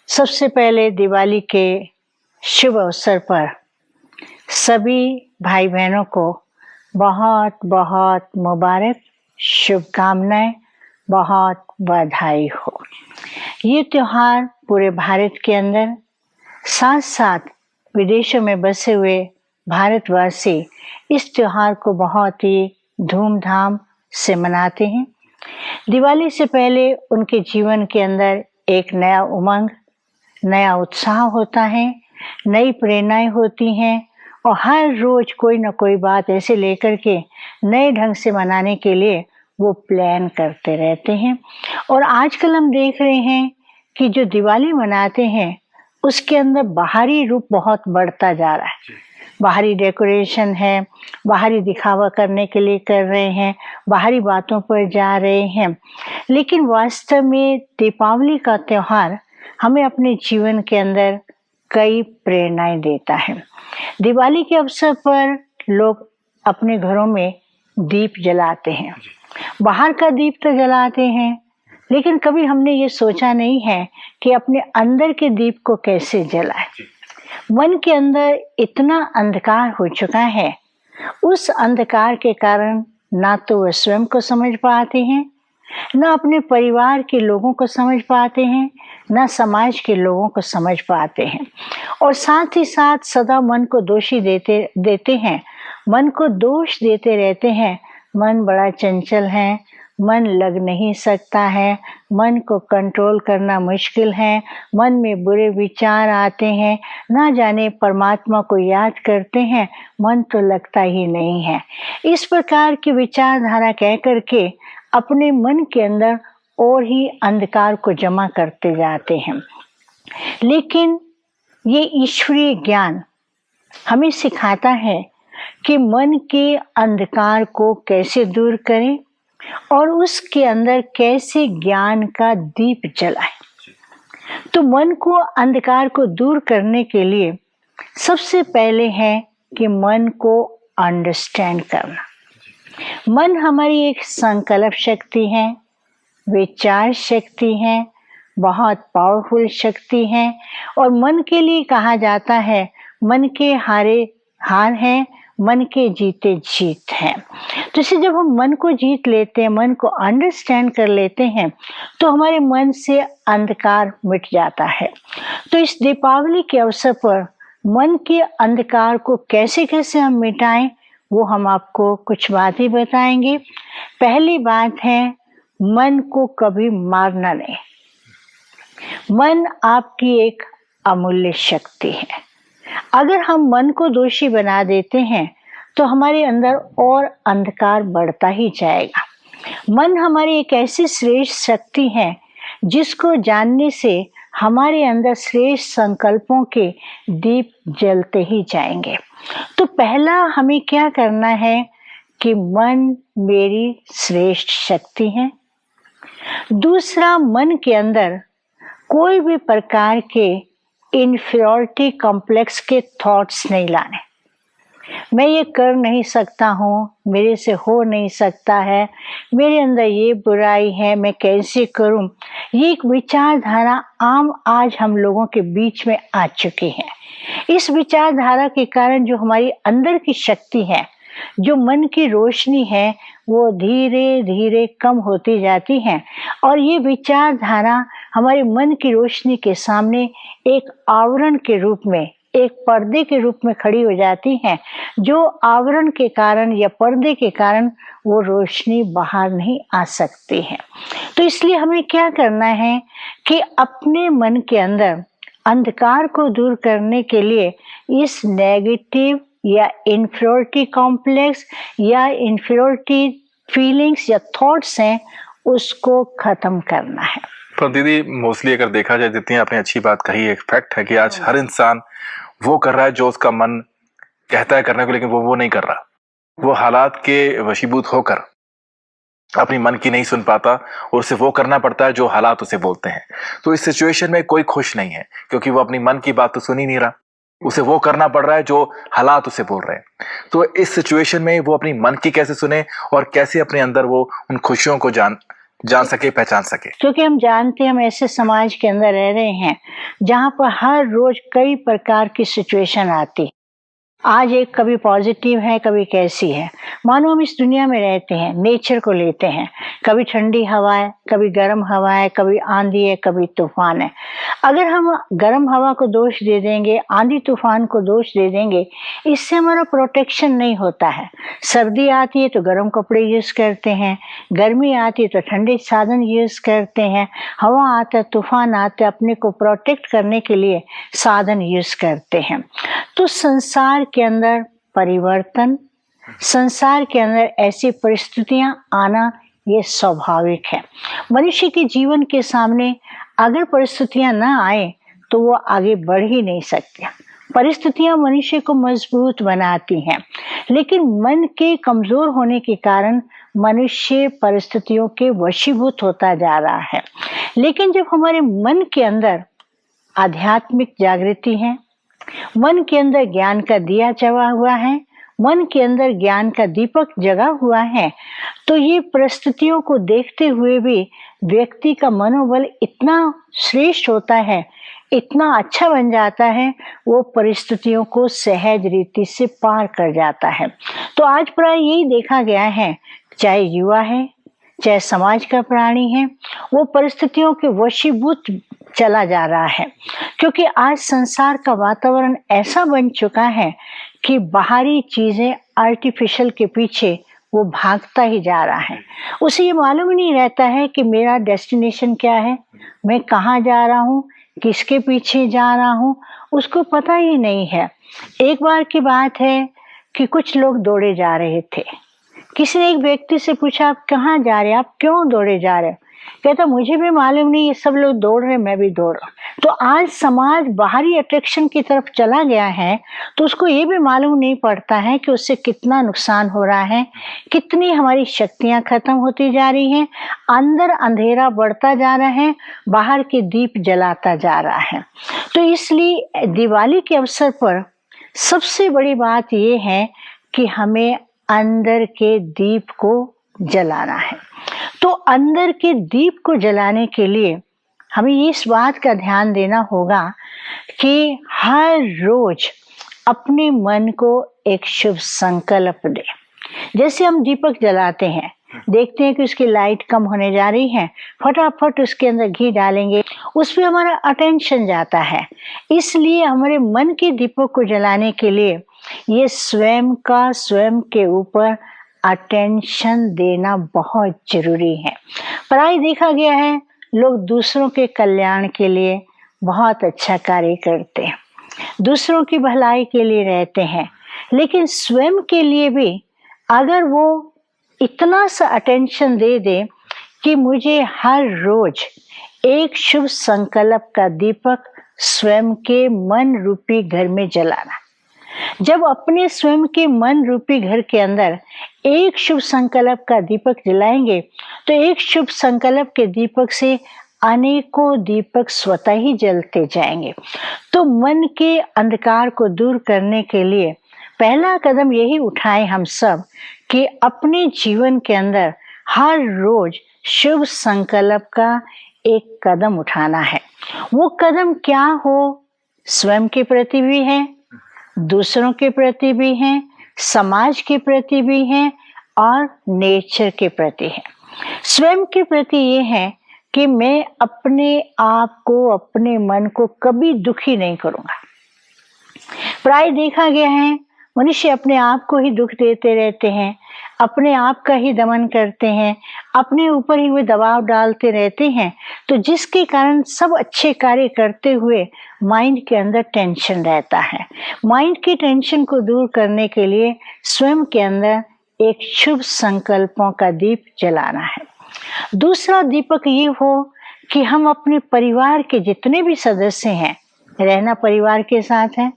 सबसे पहले दिवाली के शुभ अवसर पर सभी भाई बहनों को बहुत बहुत मुबारक, शुभकामनाएं, बहुत बधाई हो। ये त्योहार पूरे भारत के अंदर साथ साथ विदेशों में बसे हुए भारतवासी इस त्योहार को बहुत ही धूमधाम से मनाते हैं। दिवाली से पहले उनके जीवन के अंदर एक नया उमंग, नया उत्साह होता है, नई प्रेरणाएं होती हैं और हर रोज कोई ना कोई बात ऐसे लेकर के नए ढंग से मनाने के लिए वो प्लान करते रहते हैं। और आजकल हम देख रहे हैं कि जो दिवाली मनाते हैं उसके अंदर बाहरी रूप बहुत बढ़ता जा रहा है। बाहरी डेकोरेशन है, बाहरी दिखावा करने के लिए कर रहे हैं, बाहरी बातों पर जा रहे हैं, लेकिन वास्तव में दीपावली का त्योहार हमें अपने जीवन के अंदर कई प्रेरणाएं देता है। दिवाली के अवसर पर लोग अपने घरों में दीप जलाते हैं। बाहर का दीप तो जलाते हैं, लेकिन कभी हमने ये सोचा नहीं है कि अपने अंदर के दीप को कैसे जलाएं। मन के अंदर इतना अंधकार हो चुका है, उस अंधकार के कारण ना तो वह स्वयं को समझ पाते हैं, ना अपने परिवार के लोगों को समझ पाते हैं, ना समाज के लोगों को समझ पाते हैं, और साथ ही साथ सदा मन को दोषी देते हैं, मन को दोष देते रहते हैं। मन बड़ा चंचल है, मन लग नहीं सकता है, मन को कंट्रोल करना मुश्किल है, मन में बुरे विचार आते हैं, ना जाने परमात्मा को याद करते हैं, मन तो लगता ही नहीं है। इस प्रकार की विचारधारा कह करके अपने मन के अंदर और ही अंधकार को जमा करते जाते हैं। लेकिन ये ईश्वरीय ज्ञान हमें सिखाता है कि मन के अंधकार को कैसे दूर करें और उसके अंदर कैसे ज्ञान का दीप जलाएं। तो मन को अंधकार को दूर करने के लिए सबसे पहले है कि मन को अंडरस्टैंड करना। मन हमारी एक संकल्प शक्ति है, विचार शक्ति है, बहुत पावरफुल शक्ति है, और मन के लिए कहा जाता है मन के हारे हार है, मन के जीते जीत है। तो इसे जब हम मन को जीत लेते हैं, मन को अंडरस्टैंड कर लेते हैं, तो हमारे मन से अंधकार मिट जाता है। तो इस दीपावली के अवसर पर मन के अंधकार को कैसे कैसे हम मिटाएं, वो हम आपको कुछ बातें बताएंगे। पहली बात है, मन को कभी मारना नहीं। मन आपकी एक अमूल्य शक्ति है। अगर हम मन को दोषी बना देते हैं तो हमारे अंदर और अंधकार बढ़ता ही जाएगा। मन हमारी एक ऐसी श्रेष्ठ शक्ति है जिसको जानने से हमारे अंदर श्रेष्ठ संकल्पों के दीप जलते ही जाएंगे। तो पहला हमें क्या करना है कि मन मेरी श्रेष्ठ शक्ति है। दूसरा, मन के अंदर कोई भी प्रकार के इन्फीरियरिटी कॉम्प्लेक्स के थॉट्स नहीं लाने। मैं ये कर नहीं सकता हूँ, मेरे से हो नहीं सकता है, मेरे अंदर ये बुराई है, मैं कैसे करूँ। ये एक विचारधारा आम आज हम लोगों के बीच में आ चुकी है। इस विचारधारा के कारण जो हमारी अंदर की शक्ति है, जो मन की रोशनी है, वो धीरे धीरे कम होती जाती है, और ये विचारधारा हमारे मन की रोशनी के सामने एक आवरण के रूप में, एक पर्दे के रूप में खड़ी हो जाती हैं, जो आवरण के कारण या पर्दे के कारण वो रोशनी बाहर नहीं आ सकती है। तो इसलिए हमें क्या करना है कि अपने मन के अंदर अंधकार को दूर करने के लिए इस नेगेटिव या इन्फीरियरिटी कॉम्प्लेक्स या इन्फीरियरिटी फीलिंग्स या थॉट्स हैं, उसको खत्म करना है। पर दीदी, मोस्टली अगर देखा जाए, जितनी आपने अच्छी बात कही, एक फैक्ट है कि आज हर इंसान वो कर रहा है जो उसका मन कहता है करने को, लेकिन वो नहीं कर रहा। वो हालात के वशीभूत होकर अपनी मन की नहीं सुन पाता और उसे वो करना पड़ता है जो हालात उसे बोलते हैं। तो इस सिचुएशन में कोई खुश नहीं है, क्योंकि वो अपनी मन की बात तो सुन ही नहीं रहा, उसे वो करना पड़ रहा है जो हालात उसे बोल रहे हैं। तो इस सिचुएशन में वो अपनी मन की कैसे सुने और कैसे अपने अंदर वो उन खुशियों को जान सके, पहचान सके। क्योंकि हम जानते हैं हम ऐसे समाज के अंदर रह रहे हैं जहाँ पर हर रोज कई प्रकार की सिचुएशन आती। आज एक कभी पॉजिटिव है, कभी कैसी है। मानो हम इस दुनिया में रहते हैं, नेचर को लेते हैं, कभी ठंडी हवा है, कभी गर्म हवा है, कभी आंधी है, कभी तूफान है। अगर हम गर्म हवा को दोष दे देंगे, आंधी तूफान को दोष दे देंगे, इससे हमारा प्रोटेक्शन नहीं होता है। सर्दी आती है तो गर्म कपड़े यूज करते हैं, गर्मी आती है तो ठंडे साधन यूज करते हैं, हवा आता है, तूफान आता है, अपने को प्रोटेक्ट करने के लिए साधन यूज करते हैं। तो संसार के अंदर परिवर्तन, संसार के अंदर ऐसी परिस्थितियां आना ये स्वाभाविक है। मनुष्य के जीवन के सामने अगर परिस्थितियां ना आए तो वो आगे बढ़ ही नहीं सकते। परिस्थितियां मनुष्य को मजबूत बनाती हैं, लेकिन मन के कमजोर होने के कारण मनुष्य परिस्थितियों के वशीभूत होता जा रहा है। लेकिन जब हमारे मन के अंदर आध्यात्मिक जागृति है, मन के अंदर ज्ञान का दिया जला हुआ है, मन के अंदर ज्ञान का दीपक जगा हुआ है, तो ये परिस्थितियों को देखते हुए भी व्यक्ति का मनोबल इतना श्रेष्ठ होता है, इतना अच्छा बन जाता है, वो परिस्थितियों को सहज रीति से पार कर जाता है। तो आज प्राय यही देखा गया है, चाहे युवा है, चाहे समाज का प्राणी है, वो परिस्थितियों के वशीभूत चला जा रहा है। क्योंकि आज संसार का वातावरण ऐसा बन चुका है कि बाहरी चीजें आर्टिफिशियल के पीछे वो भागता ही जा रहा है। उसे ये मालूम नहीं रहता है कि मेरा डेस्टिनेशन क्या है, मैं कहाँ जा रहा हूँ, किसके पीछे जा रहा हूँ, उसको पता ही नहीं है। एक बार की बात है कि कुछ लोग दौड़े जा रहे थे। किसी ने एक व्यक्ति से पूछा, आप कहाँ जा रहे हैं, आप क्यों दौड़े जा रहे हो? कहता मुझे भी मालूम नहीं, ये सब लोग दौड़ रहे, मैं भी दौड़ रहा हूँ। तो आज समाज बाहरी अट्रैक्शन की तरफ चला गया है, तो उसको ये भी मालूम नहीं पड़ता है कि उससे कितना नुकसान हो रहा है, कितनी हमारी शक्तियां खत्म होती जा रही हैं, अंदर अंधेरा बढ़ता जा रहा है, बाहर के दीप जलाता जा रहा है। तो इसलिए दिवाली के अवसर पर सबसे बड़ी बात ये है कि हमें अंदर के दीप को जलाना है। तो अंदर के दीप को जलाने के लिए हमें इस बात का ध्यान देना होगा कि हर रोज अपने मन को एक शुभ संकल्प दे। जैसे हम दीपक जलाते हैं, देखते हैं कि उसकी लाइट कम होने जा रही है, फटाफट उसके अंदर घी डालेंगे, उस पर हमारा अटेंशन जाता है। इसलिए हमारे मन के दीपक को जलाने के लिए ये स्वयं के ऊपर अटेंशन देना बहुत जरूरी है। प्राय देखा गया है लोग दूसरों के कल्याण के लिए बहुत अच्छा कार्य करते हैं, दूसरों की भलाई के लिए रहते हैं, लेकिन स्वयं के लिए भी अगर वो इतना सा अटेंशन दे दे कि मुझे हर रोज एक शुभ संकल्प का दीपक स्वयं के मन रूपी घर में जलाना। जब अपने स्वयं के मन रूपी घर के अंदर एक शुभ संकल्प का दीपक जलाएंगे, तो एक शुभ संकल्प के दीपक से अनेकों दीपक स्वतः ही जलते जाएंगे। तो मन के अंधकार को दूर करने के लिए पहला कदम यही उठाएं हम सब कि अपने जीवन के अंदर हर रोज शुभ संकल्प का एक कदम उठाना है। वो कदम क्या हो, स्वयं के प्रति भी है, दूसरों के प्रति भी है, समाज के प्रति भी है और नेचर के प्रति है। स्वयं के प्रति ये है कि मैं अपने आप को, अपने मन को कभी दुखी नहीं करूंगा। प्राय देखा गया है मनुष्य अपने आप को ही दुख देते रहते हैं, अपने आप का ही दमन करते हैं, अपने ऊपर ही वे दबाव डालते रहते हैं, तो जिसके कारण सब अच्छे कार्य करते हुए माइंड के अंदर टेंशन रहता है। माइंड की टेंशन को दूर करने के लिए स्वयं के अंदर एक शुभ संकल्पों का दीप जलाना है। दूसरा दीपक ये हो कि हम अपने परिवार के जितने भी सदस्य हैं, रहना परिवार के साथ है,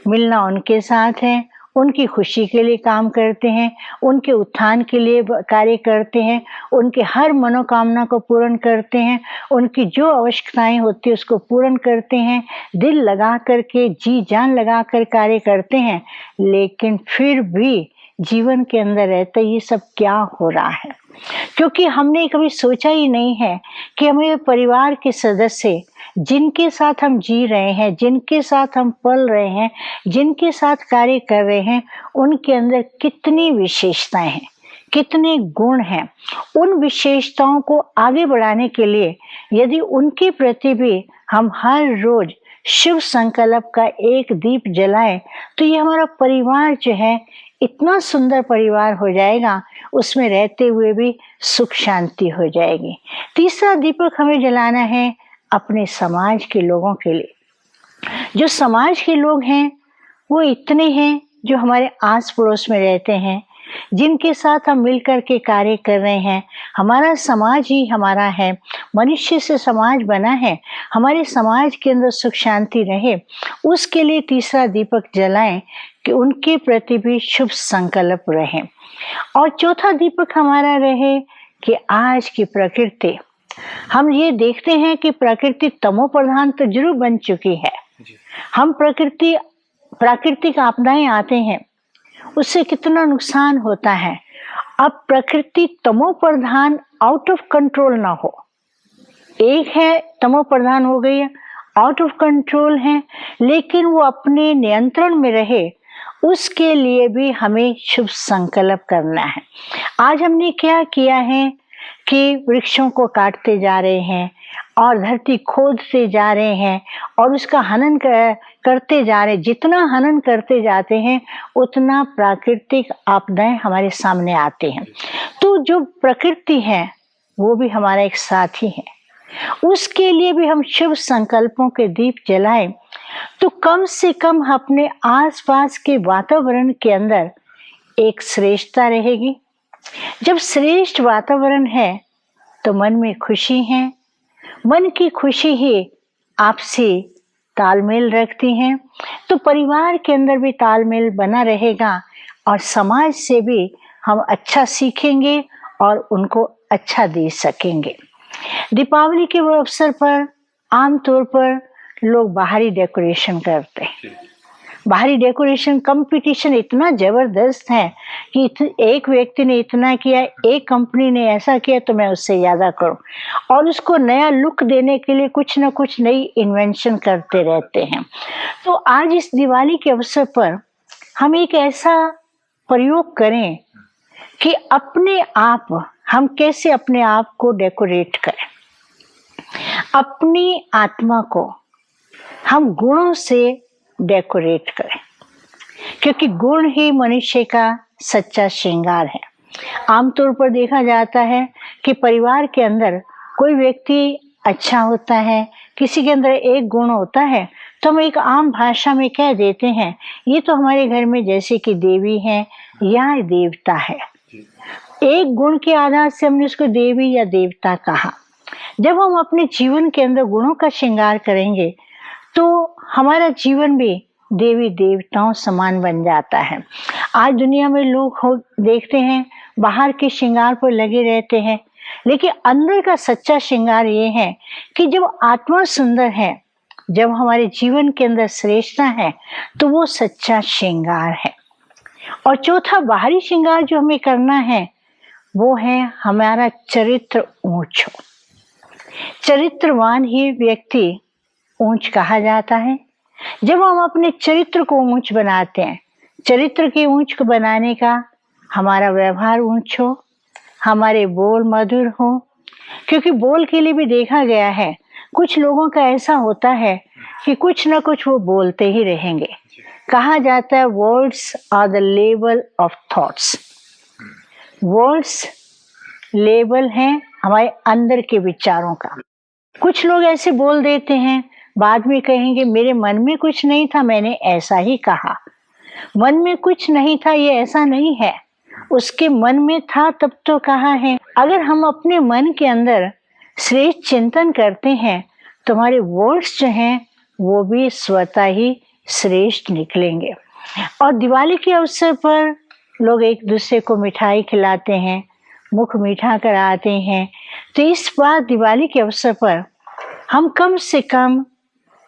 मिलना उनके साथ है, उनकी खुशी के लिए काम करते हैं, उनके उत्थान के लिए कार्य करते हैं, उनके हर मनोकामना को पूर्ण करते हैं, उनकी जो आवश्यकताएं होती है उसको पूर्ण करते हैं, दिल लगा करके, जी जान लगा कर कार्य करते हैं। लेकिन फिर भी जीवन के अंदर रहते ये सब क्या हो रहा है, क्योंकि हमने कभी सोचा ही नहीं है कि हमें परिवार के सदस्य जिनके साथ हम जी रहे हैं, जिनके साथ हम पल रहे हैं, जिनके साथ कार्य कर रहे हैं, उनके अंदर कितनी विशेषताएं हैं, कितने गुण हैं। उन विशेषताओं को आगे बढ़ाने के लिए यदि उनके प्रति भी हम हर रोज शुभ संकल्प का एक दीप जलाएं, तो ये हमारा परिवार जो है इतना सुंदर परिवार हो जाएगा, उसमें रहते हुए भी सुख शांति हो जाएगी। तीसरा दीपक हमें जलाना है अपने समाज के लोगों के लिए। जो समाज के लोग हैं वो इतने हैं जो हमारे आस पड़ोस में रहते हैं, जिनके साथ हम मिलकर के कार्य कर रहे हैं। हमारा समाज ही हमारा है, मनुष्य से समाज बना है। हमारे समाज के अंदर सुख शांति रहे, उसके लिए तीसरा दीपक जलाएं कि उनके प्रति भी शुभ संकल्प रहे। और चौथा दीपक हमारा रहे कि आज की प्रकृति, हम ये देखते हैं कि प्रकृति तमो प्रधान तो जरूर बन चुकी है। हम प्राकृतिक आपदाएं आते हैं, उससे कितना नुकसान होता है। अब प्रकृति तमो प्रधान आउट ऑफ कंट्रोल ना हो। एक है तमो प्रधान हो गई है, आउट ऑफ कंट्रोल है, लेकिन वो अपने नियंत्रण में रहे, उसके लिए भी हमें शुभ संकल्प करना है। आज हमने क्या किया है कि वृक्षों को काटते जा रहे हैं और धरती खोदते जा रहे हैं और उसका हनन करते जा रहे हैं। जितना हनन करते जाते हैं उतना प्राकृतिक आपदाएं हमारे सामने आते हैं। तो जो प्रकृति है वो भी हमारा एक साथी है, उसके लिए भी हम शुभ संकल्पों के दीप जलाएं, तो कम से कम अपने आसपास के वातावरण के अंदर एक श्रेष्ठता रहेगी। जब श्रेष्ठ वातावरण है तो मन में खुशी है, मन की खुशी ही आपसी तालमेल रखती है, तो परिवार के अंदर भी तालमेल बना रहेगा और समाज से भी हम अच्छा सीखेंगे और उनको अच्छा दे सकेंगे। दीपावली के अवसर पर आमतौर पर लोग बाहरी डेकोरेशन करते हैं। बाहरी डेकोरेशन कंपटीशन इतना जबरदस्त है कि एक व्यक्ति ने इतना किया, एक कंपनी ने ऐसा किया तो मैं उससे ज्यादा करूं, और उसको नया लुक देने के लिए कुछ ना कुछ नई इन्वेंशन करते रहते हैं। तो आज इस दिवाली के अवसर पर हम एक ऐसा प्रयोग करें कि अपने आप हम कैसे अपने आप को डेकोरेट करें, अपनी आत्मा को हम गुणों से डेकोरेट करें, क्योंकि गुण ही मनुष्य का सच्चा श्रृंगार है। आमतौर पर देखा जाता है कि परिवार के अंदर कोई व्यक्ति अच्छा होता है, किसी के अंदर एक गुण होता है, तो हम एक आम भाषा में कह देते हैं ये तो हमारे घर में जैसे कि देवी है या देवता है। एक गुण के आधार से हमने उसको देवी या देवता कहा। जब हम अपने जीवन के अंदर गुणों का श्रृंगार करेंगे तो हमारा जीवन भी देवी देवताओं समान बन जाता है। आज दुनिया में लोग देखते हैं बाहर के श्रृंगार पर लगे रहते हैं, लेकिन अंदर का सच्चा श्रृंगार ये है कि जब आत्मा सुंदर है, जब हमारे जीवन के अंदर श्रेष्ठता है, तो वो सच्चा श्रृंगार है। और चौथा बाहरी श्रृंगार जो हमें करना है वो है हमारा चरित्र ऊंच हो। चरित्रवान ही व्यक्ति ऊंच कहा जाता है। जब हम अपने चरित्र को ऊंच बनाते हैं, चरित्र के ऊंच को बनाने का हमारा व्यवहार ऊंच हो, हमारे बोल मधुर हो, क्योंकि बोल के लिए भी देखा गया है कुछ लोगों का ऐसा होता है कि कुछ ना कुछ वो बोलते ही रहेंगे। कहा जाता है words are the level of thoughts. Words level है हमारे अंदर के विचारों का। कुछ लोग ऐसे बोल देते हैं, बाद में कहेंगे मेरे मन में कुछ नहीं था, मैंने ऐसा ही कहा। मन में कुछ नहीं था ये ऐसा नहीं है, उसके मन में था तब तो कहा है। अगर हम अपने मन के अंदर श्रेष्ठ चिंतन करते हैं तो हमारे वर्ड्स जो हैं वो भी स्वतः ही श्रेष्ठ निकलेंगे। और दिवाली के अवसर पर लोग एक दूसरे को मिठाई खिलाते हैं, मुख मीठा कराते हैं। तो इस बार दिवाली के अवसर पर हम कम से कम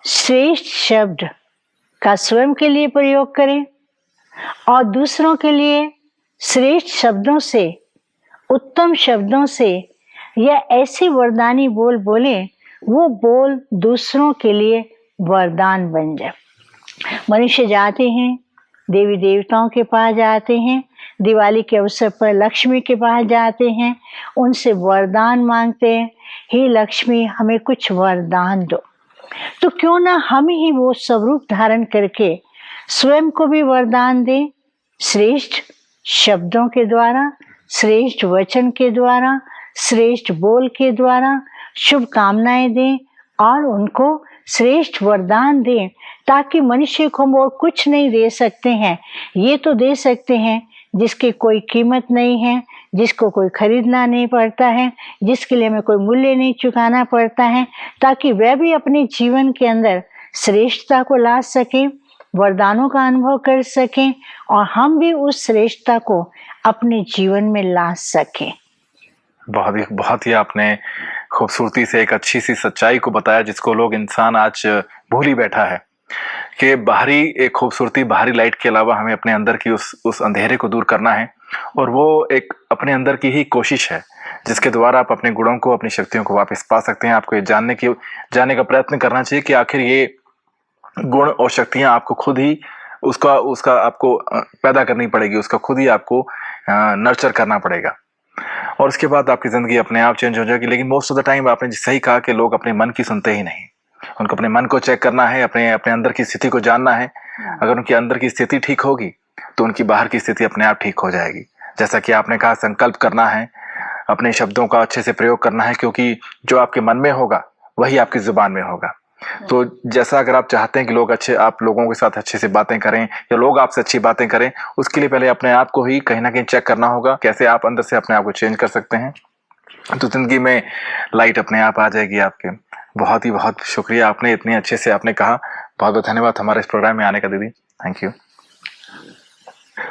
श्रेष्ठ शब्द का स्वयं के लिए प्रयोग करें और दूसरों के लिए श्रेष्ठ शब्दों से उत्तम शब्दों से या ऐसे वरदानी बोल बोले, वो बोल दूसरों के लिए वरदान बन जाए। मनुष्य जाते हैं, देवी देवताओं के पास जाते हैं, दिवाली के अवसर पर लक्ष्मी के पास जाते हैं, उनसे वरदान मांगते हैं, हे लक्ष्मी हमें कुछ वरदान दो। तो क्यों ना हम ही वो स्वरूप धारण करके स्वयं को भी वरदान दें, श्रेष्ठ शब्दों के द्वारा, श्रेष्ठ वचन के द्वारा, श्रेष्ठ बोल के द्वारा शुभकामनाएं दें और उनको श्रेष्ठ वरदान दें, ताकि मनुष्य को हम और कुछ नहीं दे सकते हैं, ये तो दे सकते हैं जिसकी कोई कीमत नहीं है, जिसको कोई खरीदना नहीं पड़ता है, जिसके लिए हमें कोई मूल्य नहीं चुकाना पड़ता है, ताकि वह भी अपने जीवन के अंदर श्रेष्ठता को ला सकें, वरदानों का अनुभव कर सकें और हम भी उस श्रेष्ठता को अपने जीवन में ला सकें। बहुत ही आपने खूबसूरती से एक अच्छी सी सच्चाई को बताया, जिसको लोग इंसान आज भूल ही बैठा है कि बाहरी एक खूबसूरती, बाहरी लाइट के अलावा हमें अपने अंदर की उस अंधेरे को दूर करना है। और वो एक अपने अंदर की ही कोशिश है जिसके द्वारा आप अपने गुणों को, अपनी शक्तियों को वापस पा सकते हैं। आपको ये जानने का प्रयत्न करना चाहिए कि आखिर ये गुण और शक्तियां आपको खुद ही उसका आपको पैदा करनी पड़ेगी, उसका खुद ही आपको नर्चर करना पड़ेगा और उसके बाद आपकी ज़िंदगी अपने आप चेंज हो जाएगी। लेकिन मोस्ट ऑफ द टाइम आपने सही कहा कि लोग अपने मन की सुनते ही नहीं। उनको अपने मन को चेक करना है, अपने अंदर की स्थिति को जानना है। अगर उनकी अंदर की स्थिति ठीक होगी तो उनकी बाहर की स्थिति अपने आप ठीक हो जाएगी। जैसा कि आपने कहा, संकल्प करना है, अपने शब्दों का अच्छे से प्रयोग करना है, क्योंकि जो आपके मन में होगा वही आपकी जुबान में होगा। तो जैसा अगर आप चाहते हैं कि आप लोगों के साथ अच्छे से बातें करें या लोग आपसे अच्छी बातें करें, उसके लिए पहले अपने आप को ही कहीं ना कहीं चेक करना होगा, कैसे आप अंदर से अपने आप को चेंज कर सकते हैं, तो जिंदगी में लाइट अपने आप आ जाएगी आपके। बहुत शुक्रिया, आपने इतने अच्छे से आपने कहा। बहुत धन्यवाद हमारे इस प्रोग्राम में आने का दीदी, थैंक यू।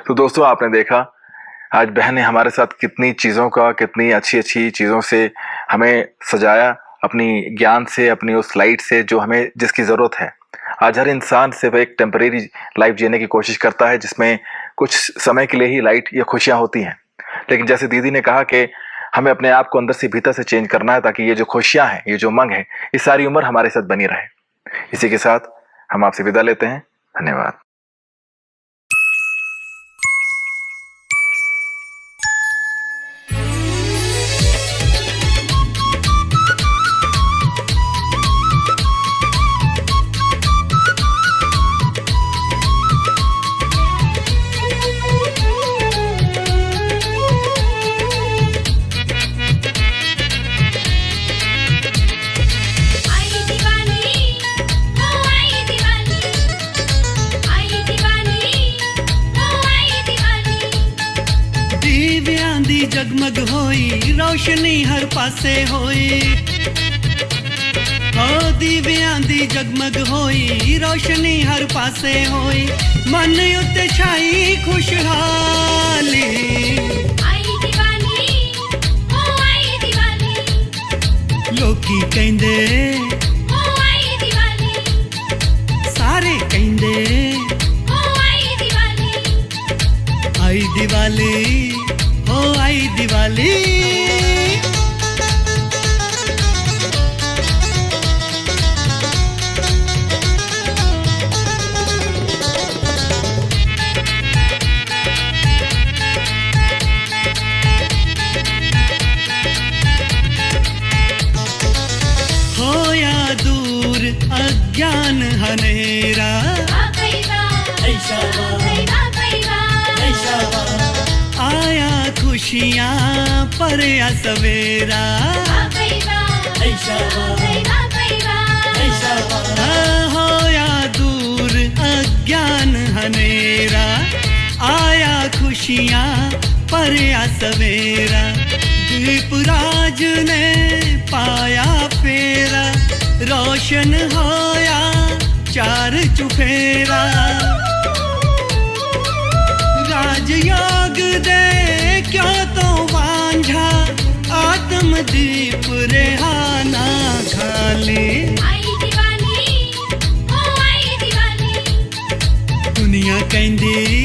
तो दोस्तों, आपने देखा आज बहन ने हमारे साथ कितनी चीज़ों का, कितनी अच्छी चीज़ों से हमें सजाया, अपनी ज्ञान से, अपनी उस लाइट से जो हमें जिसकी ज़रूरत है। आज हर इंसान सिर्फ एक टेम्परेरी लाइफ जीने की कोशिश करता है जिसमें कुछ समय के लिए ही लाइट या खुशियाँ होती हैं। लेकिन जैसे दीदी ने कहा कि हमें अपने आप को अंदर से भीतर से चेंज करना है, ताकि ये जो खुशियाँ हैं, ये जो उमंग है, ये सारी उम्र हमारे साथ बनी रहे। इसी के साथ हम आपसे विदा लेते हैं। धन्यवाद। जगमग होई रोशनी हर पासे होई, ओ दीवियां दी जगमग होई रोशनी हर पासे होई, मन उत्ते छाई खुशहाली। आई दिवाली, ओ आई दिवाली, लोकी कहंदे ओ आई दिवाली, सारे कहंदे ओ आई दिवाली, आई दिवाली, ओ आई दिवाली। होया दूर अज्ञान हनेरा, आया खुशियाँ परया सवेरा, होया दूर अज्ञान हनेरा, आया खुशियाँ परया सवेरा, दीप राज ने पाया फेरा, रोशन होया चार चुफेरा, राजयोग दे क्यों तो वांझा, आत्म दीप रेहाना खाली। आई दिवाली, ओ आई दिवाली, दुनिया कहंदी